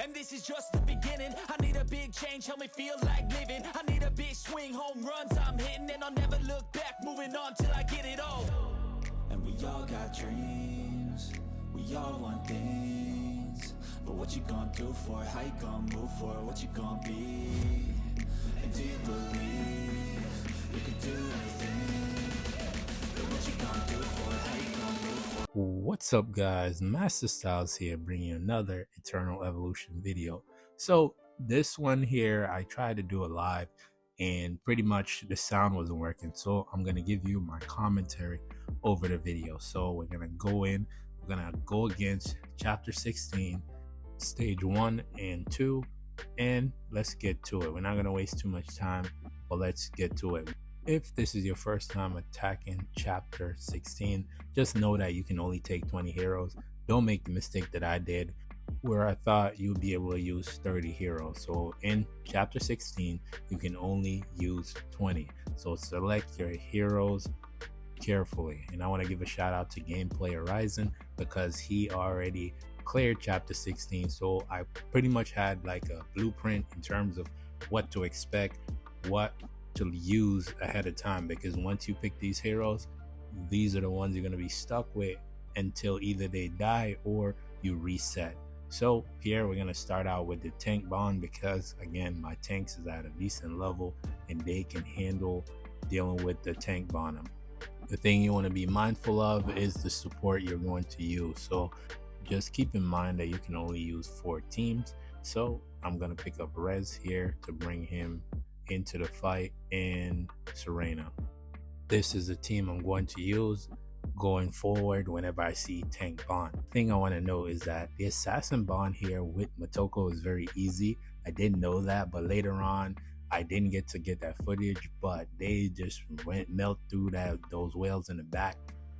And this is just the beginning. I need a big change, help me feel like living. I need a big swing, home runs I'm hitting, and I'll never look back, moving on till I get it all. And we all got dreams, we all want things, but what you gonna do for it? How you gonna move for it? What you gonna be? And do you believe you can do anything? But what you gonna do for it? How you gonna move for it? What's up, guys? Master Styles here, bringing you another Eternal Evolution video. So this one here, I tried to do it live and pretty much the sound wasn't working, so I'm gonna give you my commentary over the video. So we're gonna go against chapter 16, stage 1 and 2, and let's get to it. We're not gonna waste too much time, but let's get to it. If this is your first time attacking chapter 16, just know that you can only take 20 heroes. Don't make the mistake that I did, where I thought you'd be able to use 30 heroes. So in chapter 16, you can only use 20. So select your heroes carefully. And I want to give a shout out to Gameplay Horizon because he already cleared chapter 16. So I pretty much had like a blueprint in terms of what to expect, what to use ahead of time, because once you pick these heroes, these are the ones you're going to be stuck with until either they die or you reset. So here we're going to start out with the tank bond because again, my tanks is at a decent level and they can handle dealing with the tank bond. The thing you want to be mindful of is the support you're going to use. So just keep in mind that you can only use 4 teams. So I'm going to pick up Rez here to bring him into the fight, and Serena. This is the team I'm going to use going forward whenever I see tank bond. The thing I want to know is that the assassin bond here with Motoko is very easy. I didn't know that, but later on I didn't get that footage, but they just melt through those whales in the back.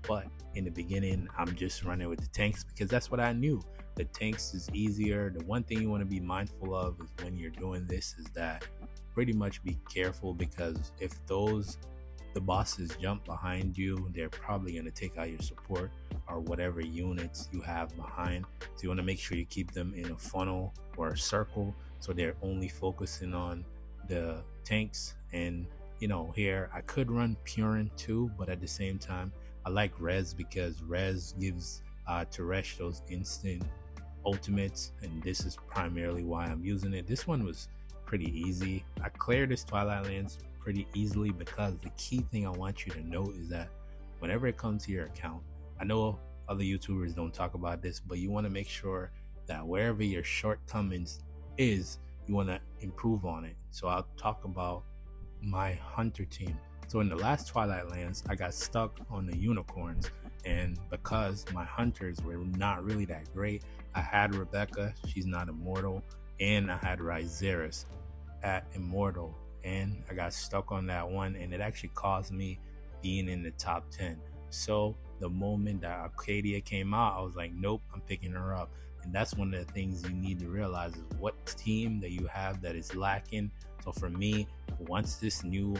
But in the beginning, I'm just running with the tanks because that's what I knew. The tanks is easier. The one thing you want to be mindful of is when you're doing this is that pretty much be careful, because if the bosses jump behind you, they're probably going to take out your support or whatever units you have behind. So you want to make sure you keep them in a funnel or a circle so they're only focusing on the tanks. And you know, here I could run Purin too, but at the same time I like Rez because Rez gives Teresh those instant ultimates, and this is primarily why I'm using it. This one was pretty easy. I cleared this Twilight Lands pretty easily because the key thing I want you to know is that whenever it comes to your account, I know other YouTubers don't talk about this, but you want to make sure that wherever your shortcomings is, you want to improve on it. So I'll talk about my hunter team. So in the last Twilight Lands, I got stuck on the unicorns, and because my hunters were not really that great, I had Rebecca, she's not immortal, and I had Ryzeris at immortal, and I got stuck on that one, and it actually caused me being in the top 10. So the moment that Arcadia came out, I was like, nope, I'm picking her up. And that's one of the things you need to realize is what team that you have that is lacking. So for me, once this new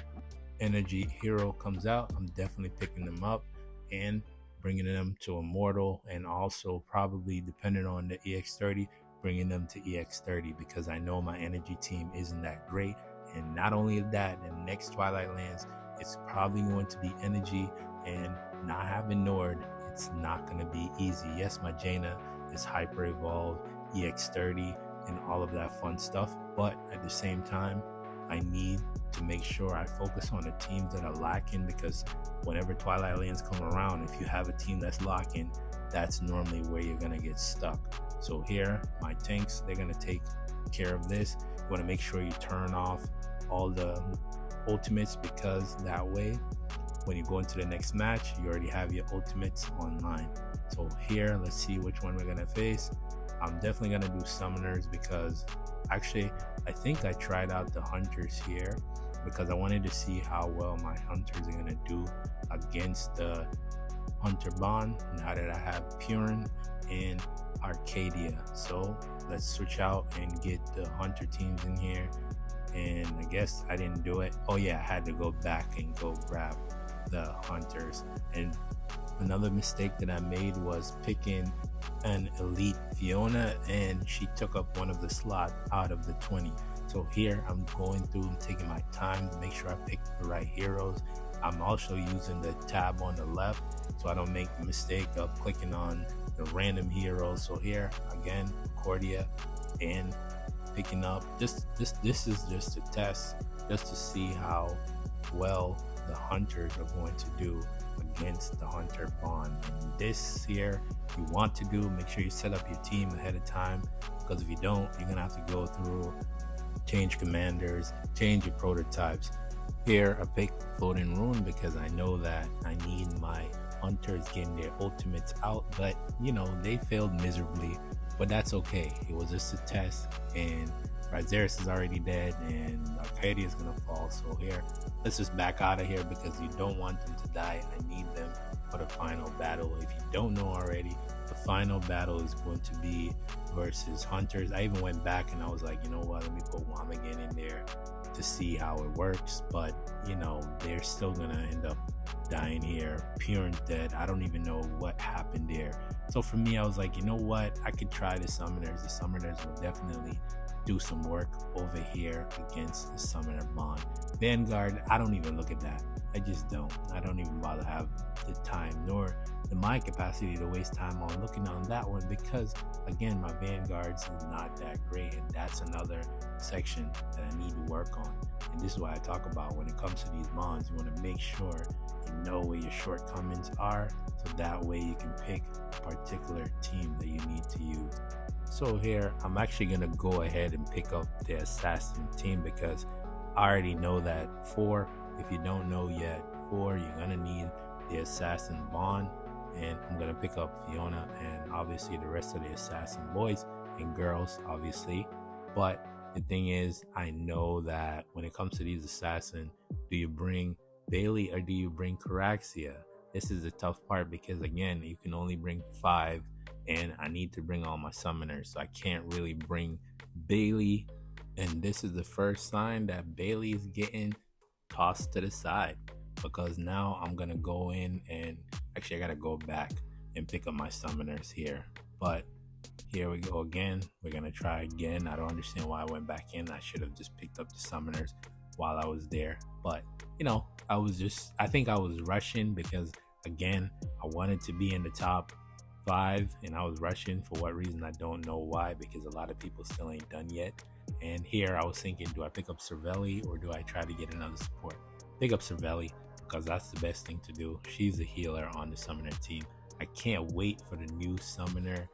energy hero comes out, I'm definitely picking them up and bringing them to immortal, and also probably, depending on the EX30, bringing them to EX30, because I know my energy team isn't that great. And not only that, the next Twilight Lands, it's probably going to be energy, and not having Nord, it's not going to be easy. Yes, my Jaina is hyper evolved, EX30, and all of that fun stuff, but at the same time, I need to make sure I focus on the teams that are lacking, because whenever Twilight Lands come around, if you have a team that's lacking, that's normally where you're going to get stuck. So here, my tanks, they're going to take care of this. You want to make sure you turn off all the ultimates, because that way, when you go into the next match, you already have your ultimates online. So here, let's see which one we're going to face. I'm definitely going to do summoners because actually, I think I tried out the hunters here because I wanted to see how well my hunters are going to do against the hunter bond now that I have Purin and Arcadia. So let's switch out and get the hunter teams in here. And I guess I didn't do it. Oh yeah, I had to go back and go grab the hunters. And Another mistake that I made was picking an elite Fiona, and she took up one of the slots out of the 20. So here I'm going through and taking my time to make sure I pick the right heroes. I'm also using the tab on the left so I don't make the mistake of clicking on the random heroes. So here again, Cordia, and picking up this is just a test, just to see how well the hunters are going to do against the hunter bond. And this here you want to do, make sure you set up your team ahead of time, because if you don't, you're gonna have to go through, change commanders, change your prototypes. Here I picked Floating Rune because I know that I need my hunters getting their ultimates out, but you know, they failed miserably, but that's okay. It was just a test, and Rizeris is already dead and Arcadia is gonna fall. So here, let's just back out of here because you don't want them to die. I need them for the final battle. If you don't know already, the final battle is going to be versus hunters. I even went back and I was like, you know what, let me put Wamagan in there to see how it works, but you know, they're still gonna end up dying here. Purin's dead. I don't even know what happened there. So for me, I was like, you know what, I could try the summoners. The summoners will definitely do some work over here against the summoner bond. Vanguard, I don't even look at that. I just don't. I don't even bother have the time nor the mind capacity to waste time on looking on that one, because again, my Vanguards is not that great, and that's another section that I need to work on. And this is why I talk about when it comes to these bonds, you want to make sure you know where your shortcomings are, so that way you can pick a particular team that you need to use. So here I'm actually gonna go ahead and pick up the assassin team, because I already know that 4, if you don't know yet, 4, you're gonna need the assassin bond, and I'm gonna pick up Fiona and obviously the rest of the assassin boys and girls, obviously. But the thing is, I know that when it comes to these assassin, do you bring Bailey or do you bring Caraxia? This is the tough part, because again, you can only bring 5, and I need to bring all my summoners, so I can't really bring Bailey. And this is the first sign that Bailey is getting tossed to the side, because now I'm gonna go in and actually I gotta go back and pick up my summoners here. But here we go again. We're gonna try again. I don't understand why I went back in. I should have just picked up the summoners while I was there, but you know, I think I was rushing, because again, I wanted to be in the top 5 and I was rushing. For what reason, I don't know why, because a lot of people still ain't done yet. And here I was thinking, do I pick up Cervelli or do I try to get another support? Pick up Cervelli, because that's the best thing to do. She's a healer on the summoner team. I can't wait for the new summoner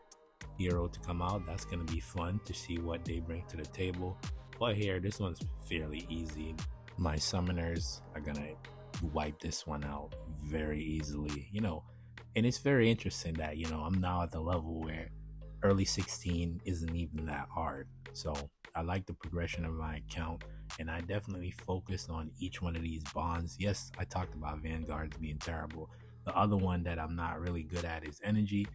hero to come out. That's going to be fun to see what they bring to the table. But here, this one's fairly easy. My summoners are going to wipe this one out very easily, you know. And it's very interesting that, you know, I'm now at the level where early 16 isn't even that hard. So I like the progression of my account, and I definitely focused on each one of these bonds. Yes, I talked about Vanguards being terrible. The other one that I'm not really good at is energy.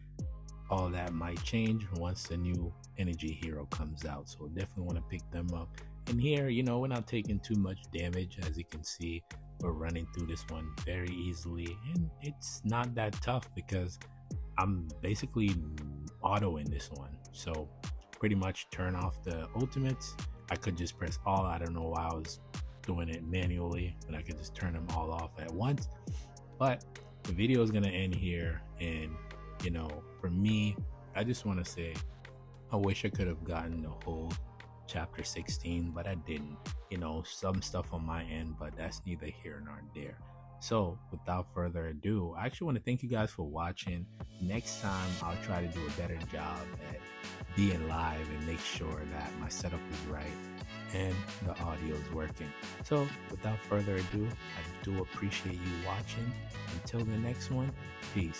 All that might change once the new energy hero comes out, so definitely want to pick them up. And here, you know, we're not taking too much damage. As you can see, we're running through this one very easily, and it's not that tough because I'm basically autoing this one. So pretty much turn off the ultimates. I could just press all. I don't know why I was doing it manually, but I could just turn them all off at once. But the video is gonna end here, and you know, for me, I just want to say I wish I could have gotten the whole chapter 16, but I didn't. You know, some stuff on my end, but that's neither here nor there. So without further ado, I actually want to thank you guys for watching. Next time I'll try to do a better job at being live and make sure that my setup is right and the audio is working. So without further ado, I do appreciate you watching. Until the next one, peace.